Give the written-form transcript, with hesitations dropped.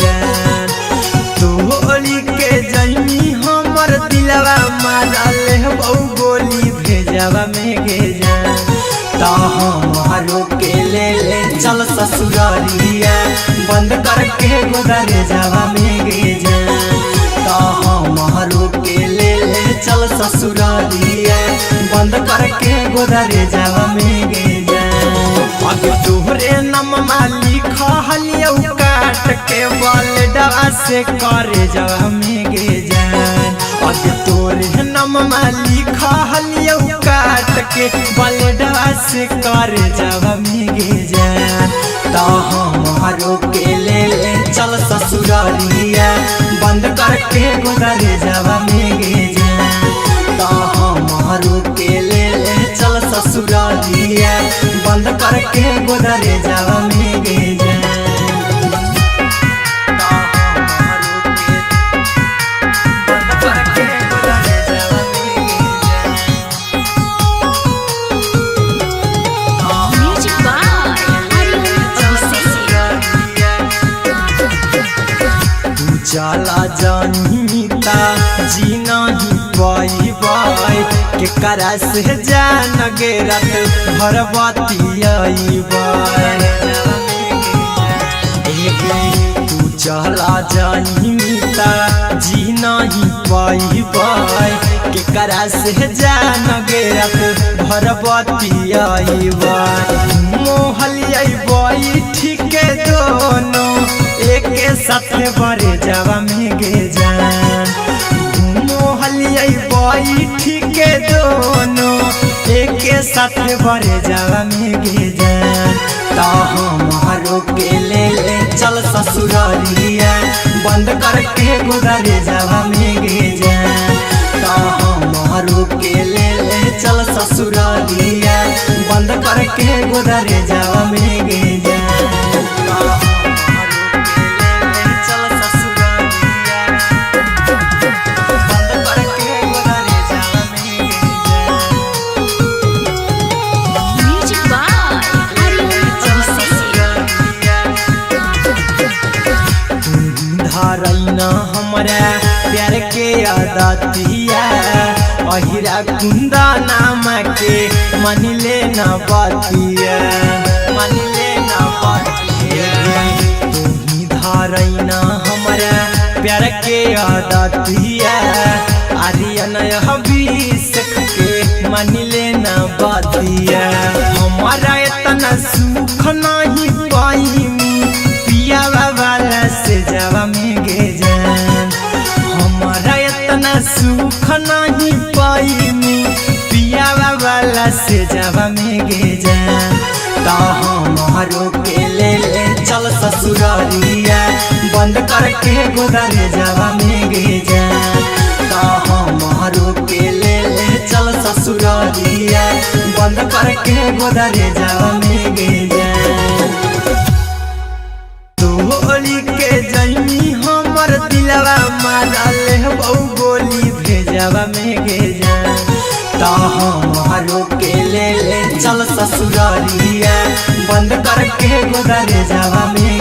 जान। तोहरी के जैमी हमर दिलवा मारल बहु गोली भेजवा में गे जान। तो हमारो के ले चल ससुरारिया बंद करके गोदरे जावा में गे जान। तो हमारो के ले चल ससुरारिया बंद करके गोदरे जावा में गे जान। अगे तोहरे नममा लिखलियौ काट के बलडवा से करे जावा में गे जान। अगे तोरे नममा लिखलियौ काट के बलडवा से करे जावा में गे जान। तो हमारो के ले चल ससुरारिया बंद करके गोदरे जावा में गे जान। तो हमारो के ले चल ससुरारिया बंद करके गोदरे जावा में गे जान। चला जानीता जी नहीं पाई के करा से जान गे रात भर बतियाई तू चला जानीता जी नहीं पाई के करा से जान गे रात भर बतियाई मोहलिया ठीक दोनों एक साथ बड़े जावा में गे जान। मोहलिया ठीक दोनों एक साथ बड़े जावा में गे जान। तो हमारो के ले चल ससुरारिया बंद करके गोदरे जावा में गे जान। तो हमारो के ले चल ससुरारिया बंद करके गोदरे जावा में गे जान। धारैना हमरा प्यार के आदतिया अहिरा कुंदा नाम के मन ले न बातिया तुम्ही धारैना हमरा प्यार के आदतिया आर्यन हबीस के मन ले न बातिया। हमारा इतना सुख नहीं पाई पिया वाला से जावा में गे जान। हमारा इतना सुख नहीं पाई पिया वाला से जावा में गे जान। तो हमारो के ले चल ससुरारिया बंद करके गोदरे जावा में गे जान। तो हमारो के ले चल ससुरारिया बंद करके गोदरे जावा में गे जान। तोहरी के जैमी हमर दिलवा मारल बहु गोली भेजवा में गे जान। तो हमारो के ले चल ससुरारिया बंद करके गोदरे जावा में